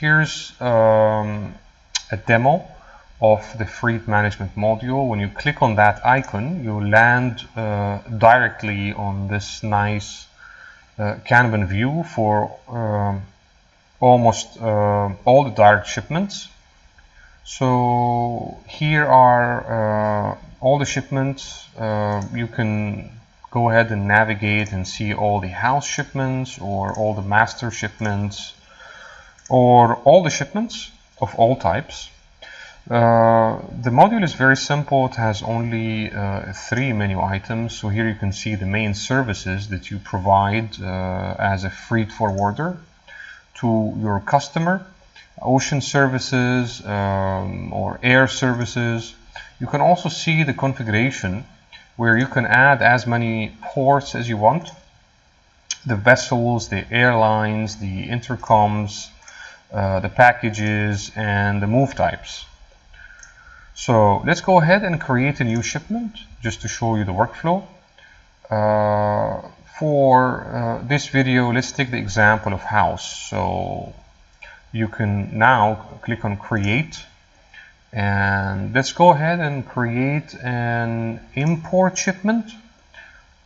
Here's a demo of the Freight Management module. When you click on that icon, you land directly on this nice Kanban view for almost all the direct shipments. So here are all the shipments. You can go ahead and navigate and see all the house shipments or all the master shipments or all the shipments of all types. The module is very simple. It has only 3 menu items. So here you can see the main services that you provide as a freight forwarder to your customer. Ocean services or air services. You can also see the configuration where you can add as many ports as you want. The vessels, the airlines, the intercoms, the packages, and the move types. So let's go ahead and create a new shipment just to show you the workflow. For this video, let's take the example of house. So you can now click on create, and let's go ahead and create an import shipment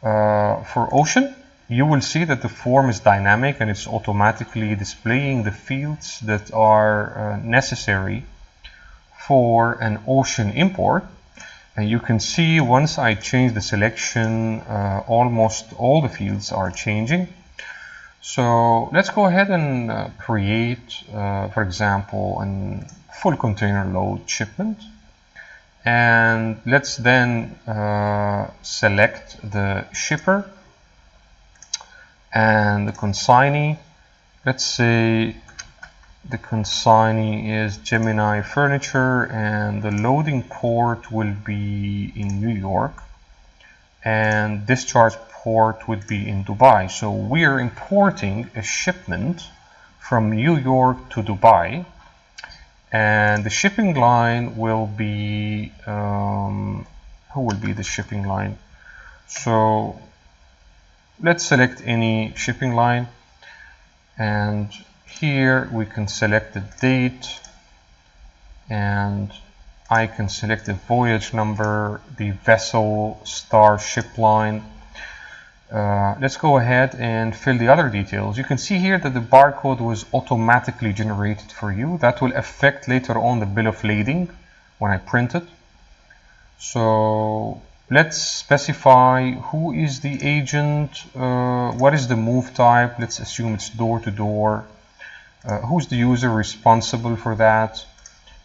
for ocean. You will see that the form is dynamic and it's automatically displaying the fields that are necessary for an ocean import. And you can see once I change the selection, almost all the fields are changing. So let's go ahead and create, for example, a full container load shipment. And let's then select the shipper and the consignee. Let's say the consignee is Gemini Furniture and the loading port will be in New York and discharge port would be in Dubai. So we are importing a shipment from New York to Dubai, and the shipping line will be who will be the shipping line? So let's select any shipping line, and here we can select the date, and I can select the voyage number, the vessel, star, ship line. Let's go ahead and fill the other details. You can see here that the barcode was automatically generated for you. That will affect later on the bill of lading when I print it. So let's specify who is the agent, what is the move type. Let's assume it's door to door. Who's the user responsible for that?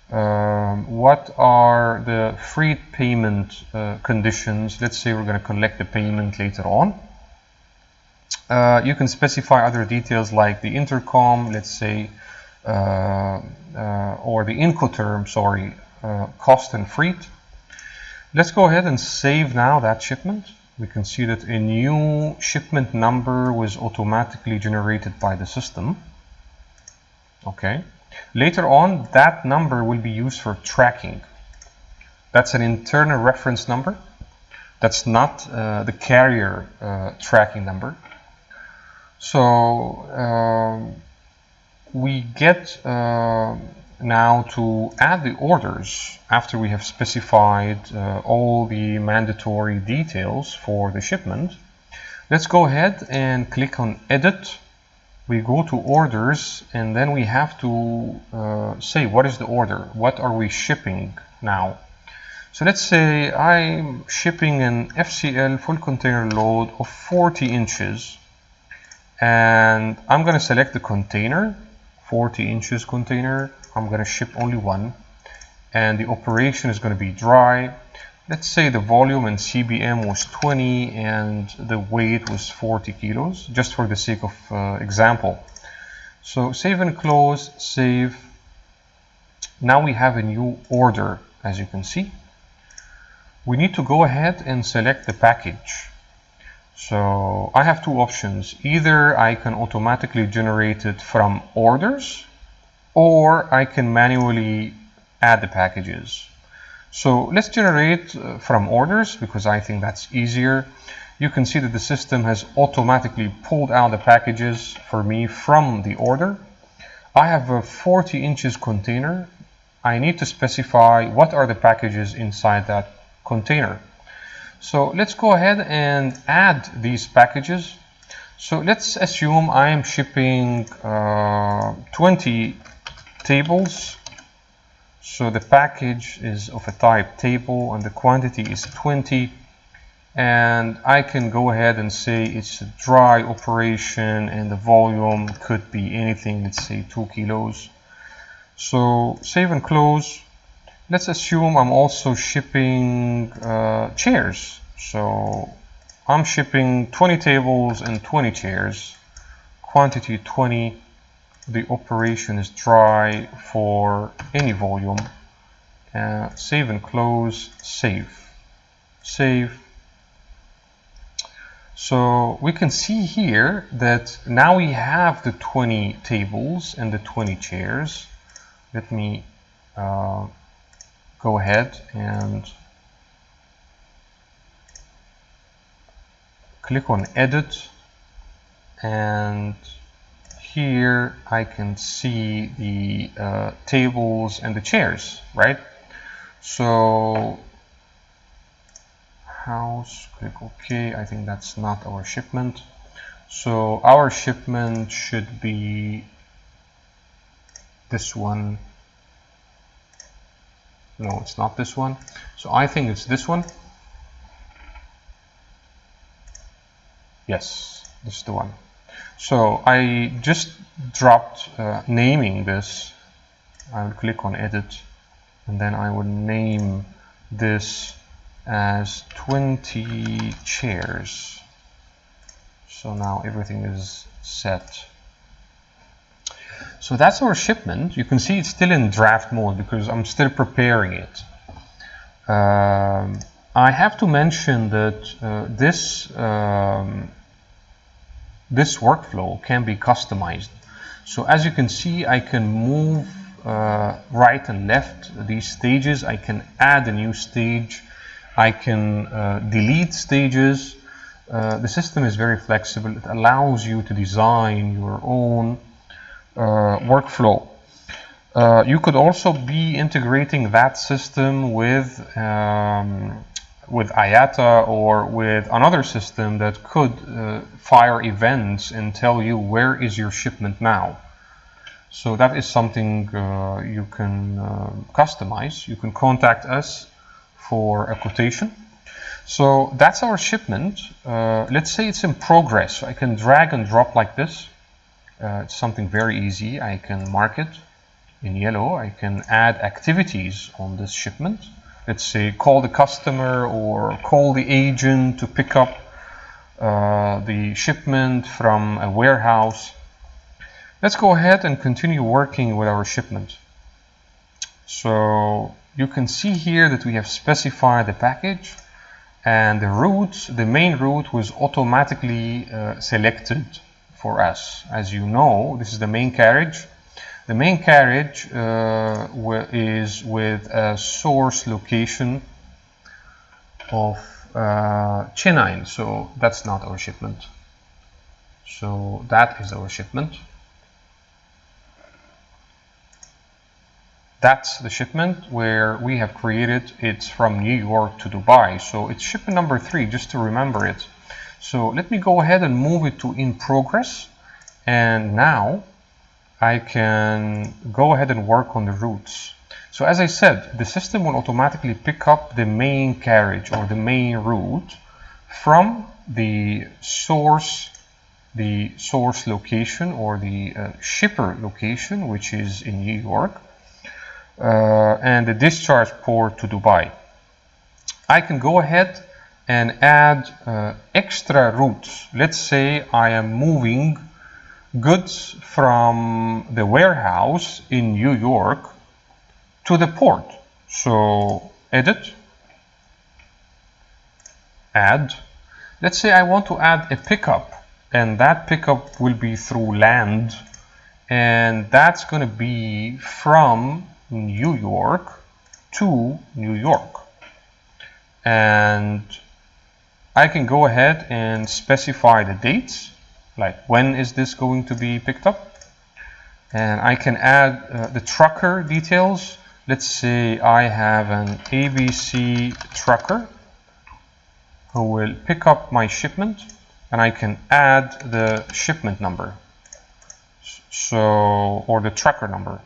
What are the freight payment conditions? Let's say we're going to collect the payment later on. You can specify other details like the intercom, let's say, or the Incoterm, sorry, cost and freight. Let's go ahead and save now that shipment. We can see that a new shipment number was automatically generated by the system. Okay. Later on, that number will be used for tracking. That's an internal reference number. That's not the carrier tracking number. So we get now to add the orders after we have specified all the mandatory details for the shipment. Let's go ahead and click on edit. We go to orders, and then we have to say what is the order, what are we shipping now. So let's say I'm shipping an FCL full container load of 40 inches, and I'm going to select the container, 40 inches container. I'm going to ship only one, and the operation is going to be dry. Let's say the volume in CBM was 20 and the weight was 40 kilos, just for the sake of example. So save and close, save. Now we have a new order, as you can see. We need to go ahead and select the package. So I have two options. Either I can automatically generate it from orders, or I can manually add the packages. So let's generate from orders, because I think that's easier. You can see that the system has automatically pulled out the packages for me from the order. I have a 40 inches container. I need to specify what are the packages inside that container. So let's go ahead and add these packages. So let's assume I am shipping 20 tables. So the package is of a type table and the quantity is 20. And I can go ahead and say it's a dry operation and the volume could be anything, let's say 2 kilos. So save and close. Let's assume I'm also shipping chairs. So I'm shipping 20 tables and 20 chairs. Quantity 20. The operation is dry for any volume. Save and close. Save. Save. So we can see here that now we have the 20 tables and the 20 chairs. Let me go ahead and click on edit, and here I can see the tables and the chairs, right? So house, click OK. I think that's not our shipment. So our shipment should be this one. No, it's not this one. So I think it's this one. Yes, this is the one. So I just dropped naming this. I will click on edit, and then I will name this as 20 chairs. So now everything is set. So that's our shipment. You can see it's still in draft mode because I'm still preparing it. I have to mention that this workflow can be customized. So as you can see, I can move right and left these stages. I can add a new stage. I can delete stages. The system is very flexible. It allows you to design your own workflow. You could also be integrating that system with IATA or with another system that could fire events and tell you where is your shipment now. So that is something you can customize. You can contact us for a quotation. So that's our shipment. Let's say it's in progress. I can drag and drop like this. It's something very easy. I can mark it in yellow. I can add activities on this shipment. Let's say call the customer or call the agent to pick up the shipment from a warehouse. Let's go ahead and continue working with our shipment. So you can see here that we have specified the package, and the route, the main route, was automatically selected for us. As you know, this is the main carriage. The main carriage is with a source location of Chennai, so that's not our shipment. So that is our shipment. That's the shipment where we have created. It's from New York to Dubai. So it's shipment number 3, just to remember it. So let me go ahead and move it to in progress. And now I can go ahead and work on the routes. So as I said, the system will automatically pick up the main carriage or the main route from the source location or the shipper location, which is in New York. And the discharge port to Dubai. I can go ahead and add extra routes. Let's say I am moving goods from the warehouse in New York to the port. So edit, add. Let's say I want to add a pickup, and that pickup will be through land, and that's going to be from New York to New York. And I can go ahead and specify the dates, like when is this going to be picked up. and I can add the trucker details. Let's say I have an ABC trucker who will pick up my shipment, and I can add the shipment number, or the trucker number.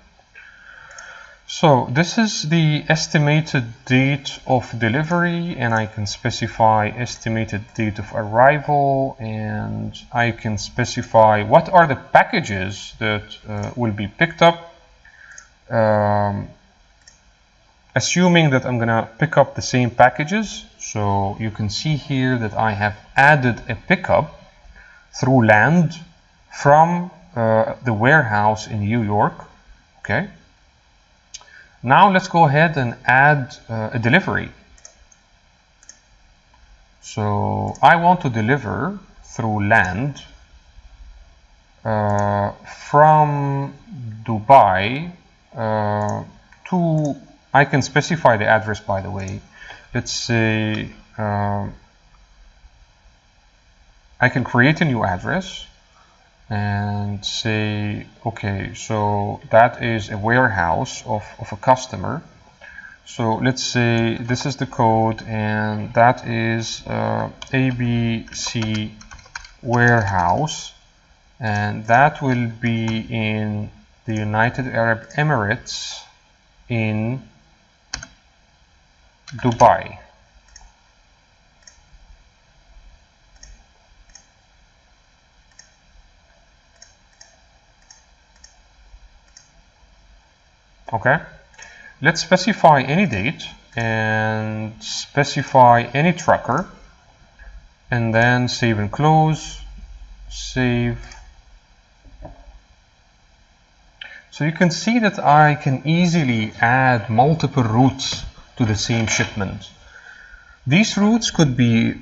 So this is the estimated date of delivery, and I can specify estimated date of arrival, and I can specify what are the packages that will be picked up, assuming that I'm gonna pick up the same packages. So you can see here that I have added a pickup through land from the warehouse in New York. Okay. Now let's go ahead and add a delivery. So I want to deliver through land from Dubai to, I can specify the address, by the way. Let's say I can create a new address and say, okay, so that is a warehouse of a customer. So let's say this is the code, and that is ABC warehouse, and that will be in the United Arab Emirates in Dubai. Okay, let's specify any date and specify any trucker, and then save and close. Save. So you can see that I can easily add multiple routes to the same shipment. These routes could be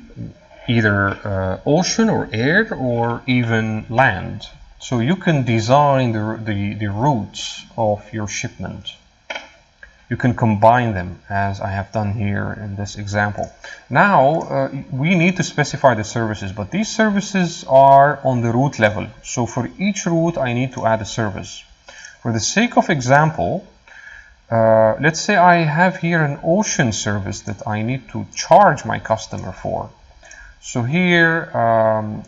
either ocean or air or even land. So you can design the routes of your shipment. You can combine them, as I have done here in this example. Now we need to specify the services, but these services are on the route level. So for each route I need to add a service. For the sake of example, let's say I have here an ocean service that I need to charge my customer for. So here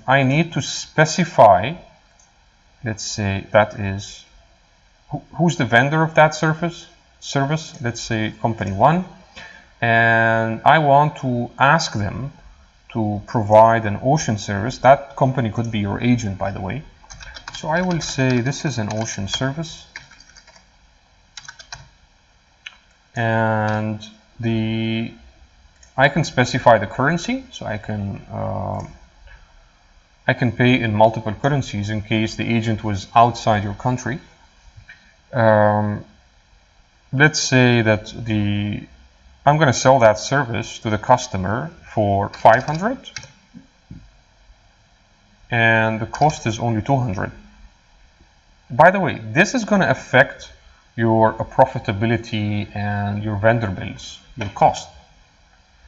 I need to specify, let's say that is, who's the vendor of that service? Let's say company 1, and I want to ask them to provide an ocean service. That company could be your agent, by the way. So I will say this is an ocean service, and I can specify the currency, so I can pay in multiple currencies in case the agent was outside your country. Let's say that I'm going to sell that service to the customer for 500, and the cost is only 200. By the way, this is going to affect your profitability and your vendor bills, your cost.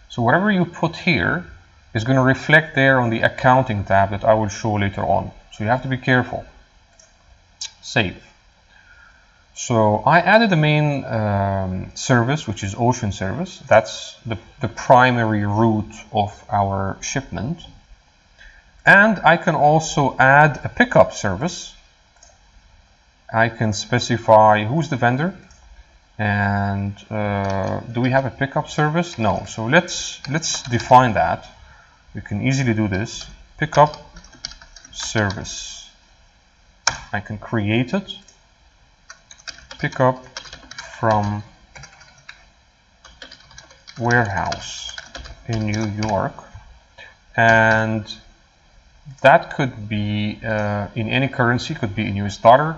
So whatever you put here is going to reflect there on the accounting tab that I will show later on. So you have to be careful. Save. So I added the main service, which is ocean service. That's the primary route of our shipment. And I can also add a pickup service. I can specify who's the vendor, and do we have a pickup service? No. So let's define that. We can easily do this. Pickup service. I can create it. Pick up from warehouse in New York, and that could be in any currency, could be in US dollar.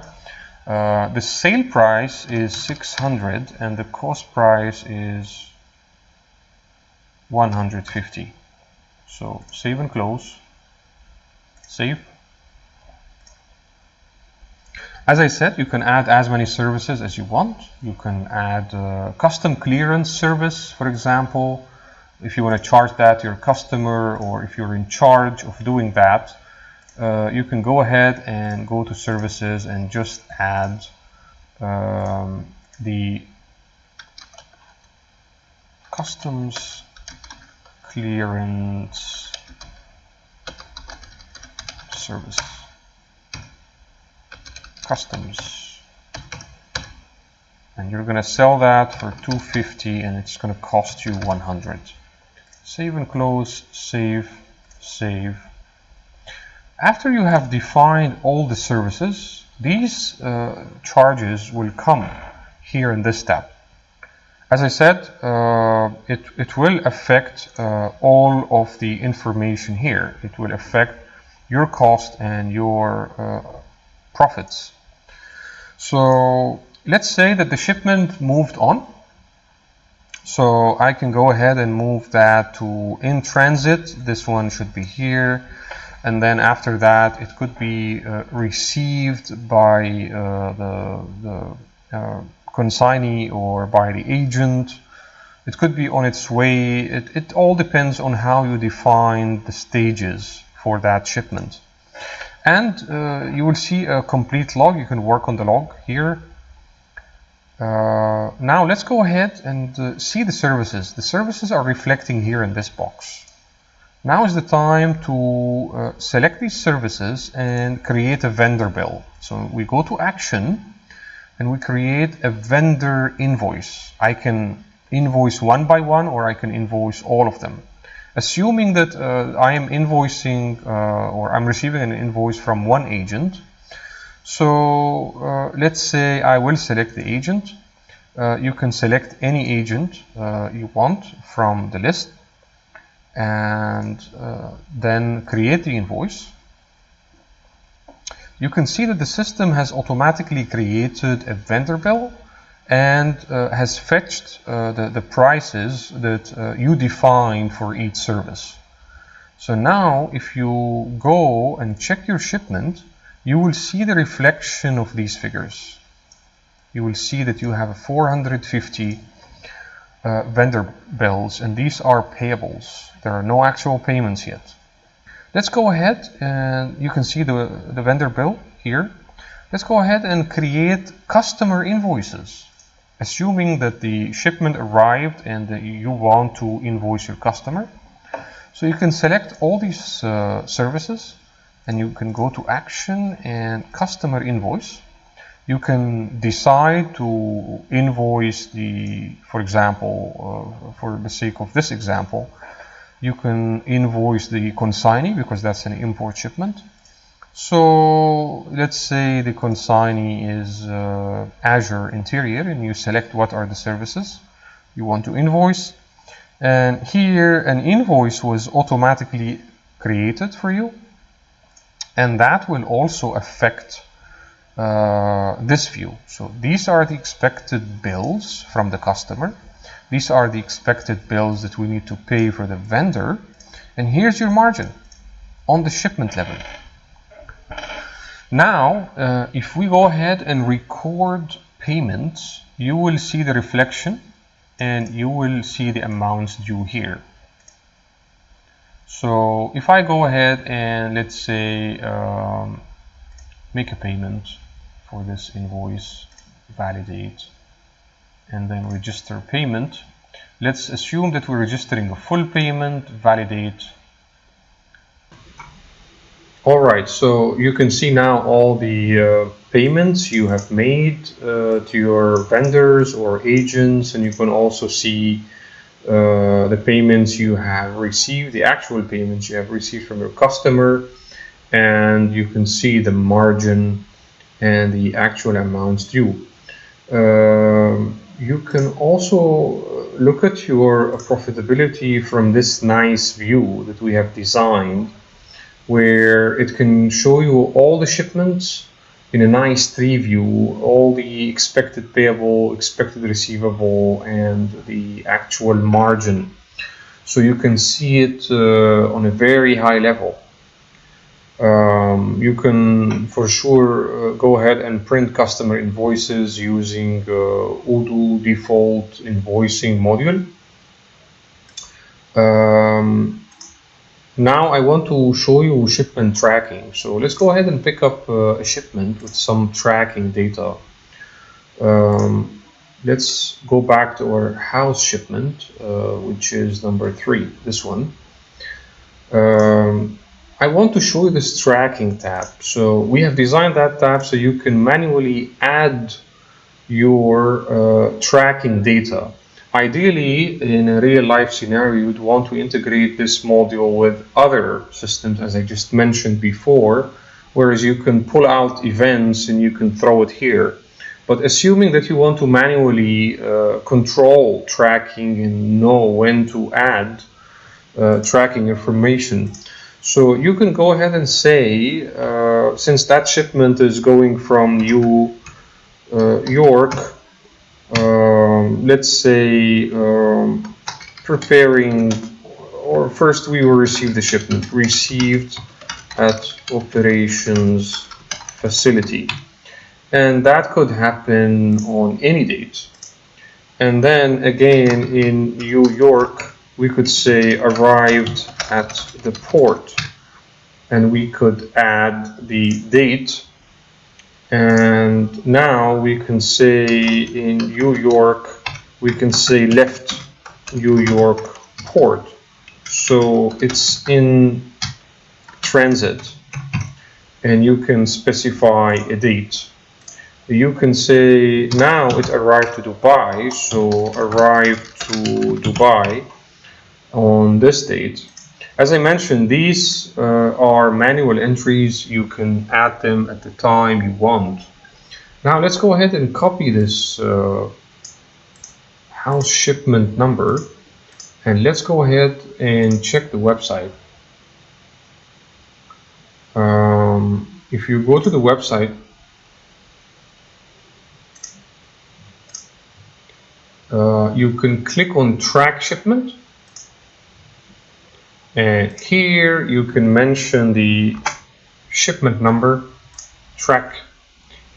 The sale price is 600 and the cost price is 150. So save and close. Save. As I said, you can add as many services as you want. You can add custom clearance service, for example, if you want to charge that to your customer, or if you're in charge of doing that. you can go ahead and go to services and just add the customs clearance service, customs, and you're going to sell that for $250 and it's going to cost you $100. Save and close, save, save. After you have defined all the services, these charges will come here in this tab. As I said, it will affect all of the information here. It will affect your cost and your profits. So let's say that the shipment moved on. So I can go ahead and move that to in transit. This one should be here. And then after that, it could be received by the consignee or by the agent. It could be on its way. It all depends on how you define the stages for that shipment. And you will see a complete log. You can work on the log here. Now let's go ahead and see the services. The services are reflecting here in this box. Now is the time to select these services and create a vendor bill. So we go to action and we create a vendor invoice. I can invoice one by one or I can invoice all of them. Assuming that I am invoicing or I'm receiving an invoice from one agent. So let's say I will select the agent. You can select any agent you want from the list and then create the invoice. You can see that the system has automatically created a vendor bill and has fetched the prices that you defined for each service. So now if you go and check your shipment, you will see the reflection of these figures. You will see that you have 450 vendor bills, and these are payables. There are no actual payments yet. Let's go ahead and you can see the vendor bill here. Let's go ahead and create customer invoices. Assuming that the shipment arrived and you want to invoice your customer. So you can select all these services and you can go to action and customer invoice. You can decide to invoice for example, for the sake of this example, you can invoice the consignee because that's an import shipment. So let's say the consignee is Azure Interior and you select what are the services you want to invoice. And here an invoice was automatically created for you. And that will also affect this view. So these are the expected bills from the customer. These are the expected bills that we need to pay for the vendor. And here's your margin on the shipment level. Now, if we go ahead and record payments, you will see the reflection and you will see the amounts due here. So if I go ahead and let's say make a payment for this invoice, validate, and then register payment. Let's assume that we're registering a full payment, validate. All right, so you can see now all the payments you have made to your vendors or agents, and you can also see the payments you have received, the actual payments you have received from your customer, and you can see the margin and the actual amounts due. You can also look at your profitability from this nice view that we have designed, where it can show you all the shipments in a nice tree view, all the expected payable, expected receivable, and the actual margin. So you can see it on a very high level. You can for sure go ahead and print customer invoices using Odoo default invoicing module. Now I want to show you shipment tracking. So let's go ahead and pick up a shipment with some tracking data. Let's go back to our house shipment, which is number 3, this one. I want to show you this tracking tab. So we have designed that tab so you can manually add your tracking data. Ideally, in a real-life scenario, you'd want to integrate this module with other systems, as I just mentioned before, whereas you can pull out events and you can throw it here. But assuming that you want to manually control tracking and know when to add tracking information, so you can go ahead and say, since that shipment is going from New York, let's say preparing, or first we will receive the shipment, received at operations facility, and that could happen on any date. And then again in New York we could say arrived at the port, and we could add the date. And now we can say in New York, we can say left New York port. So it's in transit, and you can specify a date. You can say now it arrived to Dubai, so arrived to Dubai on this date. As I mentioned, these are manual entries. You can add them at the time you want. Now let's go ahead and copy this house shipment number, and let's go ahead and check the website. If you go to the website, you can click on track shipment. And here you can mention the shipment number, track,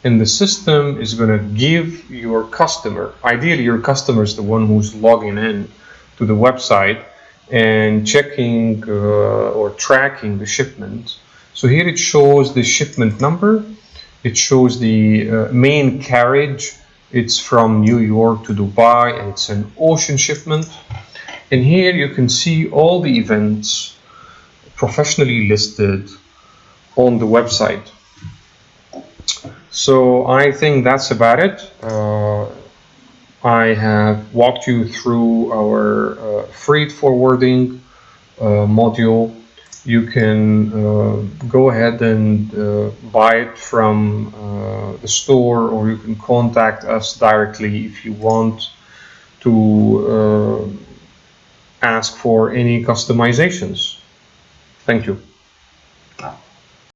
and the system is going to give your customer, ideally your customer is the one who's logging in to the website and checking or tracking the shipment. So here it shows the shipment number, it shows the main carriage, it's from New York to Dubai, and it's an ocean shipment. And here you can see all the events professionally listed on the website. So I think that's about it. I have walked you through our freight forwarding module. You can go ahead and buy it from the store, or you can contact us directly if you want to ask for any customizations. Thank you.